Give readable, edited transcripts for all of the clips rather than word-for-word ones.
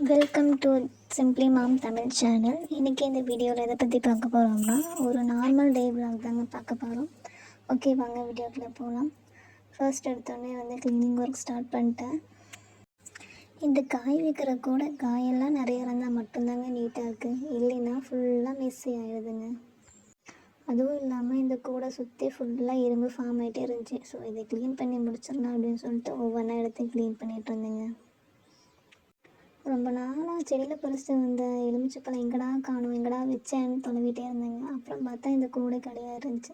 Welcome to simply mom Tamil channel. இன்றைக்கி இந்த வீடியோவில் எதை பற்றி பார்க்க போகிறோம்னா, ஒரு நார்மல் டே விலாக் தாங்க பார்க்க போகிறோம். ஓகே, வாங்க வீடியோக்குள்ளே போகலாம். ஃபர்ஸ்ட் எடுத்தோடனே க்ளீனிங் ஒர்க் ஸ்டார்ட் பண்ணிட்டேன். இந்த காய் வைக்கிற கூட காயெல்லாம் நிறைய இருந்தால் மட்டும்தாங்க நீட்டாக இருக்குது, இல்லைன்னா ஃபுல்லாக மெஸ்ஸி ஆகிடுதுங்க. அதுவும் இல்லாமல் இந்த கூடை சுற்றி ஃபுல்லாக இரும்பு ஃபார்ம் ஆகிட்டே இருந்துச்சு. ஸோ இதை க்ளீன் பண்ணி முடிச்சிடலாம் அப்படின்னு சொல்லிட்டு ஒவ்வொன்றா எடுத்து க்ளீன் பண்ணிகிட்டு இருந்தேங்க. ரொம்ப நாளாக செடியில் பறிச்சுட்டு வந்த எலுமிச்சப்பழம் எங்கடா காணும், எங்கடா வச்சேன்னு தொலைவிட்டே இருந்தேங்க. அப்புறம் பார்த்தா இந்த கூடை கிடையாது இருந்துச்சு.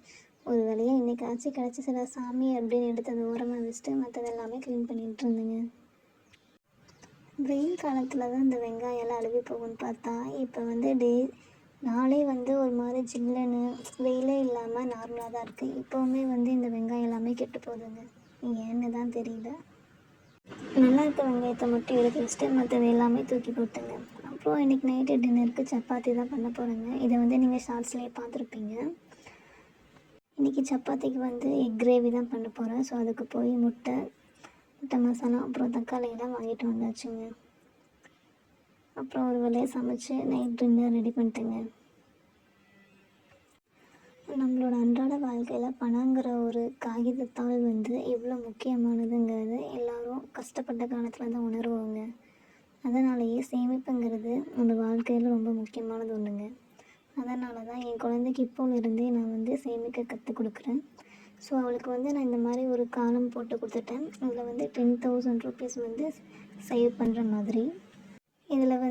ஒரு வேலையாக இன்றைக்காச்சும் கிடச்சி சில சாமி அப்படின்னு எடுத்து அதை ஓரமாக வச்சுட்டு மற்றது எல்லாமே க்ளீன் பண்ணிகிட்டு இருந்தேங்க. வெயில் காலத்தில் தான் இந்த வெங்காயம்லாம் அழுகி போகும்னு பார்த்தா இப்போ நாளே ஒரு மாதிரி ஜில்லுன்னு வெயிலே இல்லாமல் நார்மலாக தான் இருக்குது. இப்போவுமே இந்த வெங்காயம் எல்லாமே கெட்டு போகுதுங்க, ஏன்னு தான் தெரியல. நல்லா இருக்க வெங்காயத்தை மட்டும் எடுத்து வச்சுட்டு மற்றது எல்லாமே தூக்கி போட்டுங்க. அப்புறம் இன்றைக்கி நைட்டு டின்னருக்கு சப்பாத்தி தான் பண்ண போகிறேங்க. இதை நீங்கள் ஷார்ட்ஸ்லேயே பார்த்துருப்பீங்க. இன்றைக்கி சப்பாத்திக்கு எக் கிரேவி தான் பண்ண போகிறேன். ஸோ அதுக்கு போய் முட்டை மசாலா அப்புறம் தக்காளியெல்லாம் வாங்கிட்டு வந்தாச்சுங்க. அப்புறம் ஒரு வேலையை சமைச்சு நைட் டின்னர் ரெடி பண்ணிட்டேங்க. நம்மளோட அன்றாட வாழ்க்கையில் பணங்கிற ஒரு காகிதத்தாள் எவ்வளோ முக்கியமானதுங்கிறது எல்லோரும் கஷ்டப்பட்ட காலத்தில் தான் உணர்வோங்க. அதனாலேயே சேமிப்புங்கிறது நம்ம வாழ்க்கையில் ரொம்ப முக்கியமானது ஒன்றுங்க. அதனால தான் என் குழந்தைக்கு இப்போலேருந்தே நான் சேமிக்க கற்றுக் கொடுக்குறேன். ஸோ அவளுக்கு நான் இந்த மாதிரி ஒரு காலம் போட்டு கொடுத்துட்டேன். இதில் 10,000 rupees சேவ் பண்ணுற மாதிரி. இதில்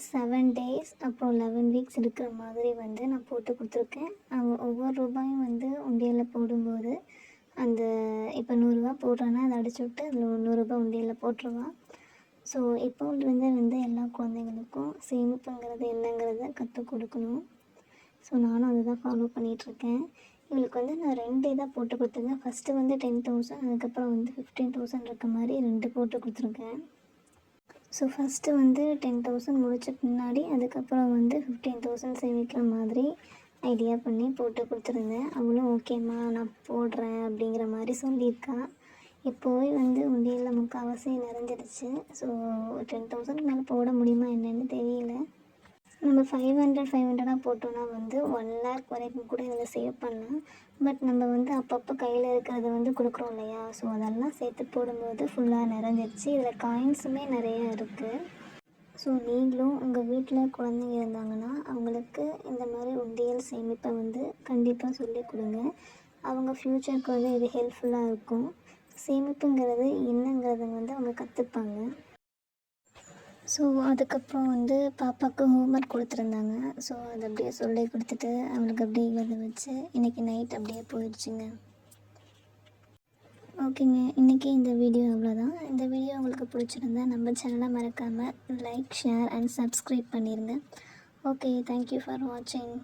7 days அப்புறம் 11 weeks இருக்கிற மாதிரி நான் போட்டு கொடுத்துருக்கேன். அவங்க ஒவ்வொரு ரூபாயும் உண்டியலில் போடும்போது அந்த இப்போ 100 ரூபா போடுறேன்னா அதை அடிச்சு விட்டு அதில் 100 ரூபா உண்டியலில் போட்டுருவான். ஸோ இப்போலேருந்து எல்லா குழந்தைங்களுக்கும் சேமிப்புங்கிறது என்னங்கிறத கற்றுக் கொடுக்கணும். ஸோ நானும் அதை தான் ஃபாலோ பண்ணிகிட்ருக்கேன். இவளுக்கு நான் 2 இதாக போட்டு கொடுத்துருக்கேன். ஃபஸ்ட்டு 10,000, அதுக்கப்புறம் 15,000 இருக்க மாதிரி 2 போட்டு கொடுத்துருக்கேன். ஸோ ஃபஸ்ட்டு 10,000 முடித்த பின்னாடி அதுக்கப்புறம் 15,000 சேமிக்கிற மாதிரி ஐடியா பண்ணி போட்டு கொடுத்துருந்தேன். அவளும் ஓகேம்மா நான் போடுறேன் அப்படிங்கிற மாதிரி சொல்லியிருக்கா. இப்போவே உண்டியலில் முக்கால்வாசி நிறைஞ்சிடுச்சு. ஸோ 10,000 மேலே போட முடியுமா என்னென்னு தெரியல. நம்ம 500 போட்டோன்னா 1 lakh வரைக்கும் கூட இதில் சேவ் பண்ணலாம். பட் நம்ம அப்பப்போ கையில் இருக்கிறத கொடுக்குறோம் இல்லையா? ஸோ அதெல்லாம் சேர்த்து போடும்போது ஃபுல்லாக நிறைஞ்சிடுச்சு. இதில் காயின்ஸுமே நிறையா இருக்குது. ஸோ நீங்களும் உங்கள் வீட்டில் குழந்தைங்க இருந்தாங்கன்னா அவங்களுக்கு இந்த மாதிரி உண்டியல் சேமிப்பை கண்டிப்பாக சொல்லிக் கொடுங்க. அவங்க ஃப்யூச்சருக்கு இது ஹெல்ப்ஃபுல்லாக இருக்கும். சேமிப்புங்கிறது என்னங்கிறத அவங்க கற்றுப்பாங்க. ஸோ அதுக்கப்புறம் பாப்பாவுக்கு ஹோம்ஒர்க் கொடுத்துருந்தாங்க. ஸோ அதை அப்படியே சொல்லி கொடுத்துட்டு அவளுக்கு அப்படியே எழுத வச்சு இன்றைக்கி நைட் அப்படியே போயிடுச்சுங்க. ஓகேங்க, இன்றைக்கி இந்த வீடியோ அவ்வளோதான். இந்த வீடியோ உங்களுக்கு பிடிச்சிருந்தா நம்ம சேனலை மறக்காமல் லைக், ஷேர் அண்ட் சப்ஸ்கிரைப் பண்ணிடுங்க. ஓகே, தேங்க்யூ ஃபார் வாட்சிங்.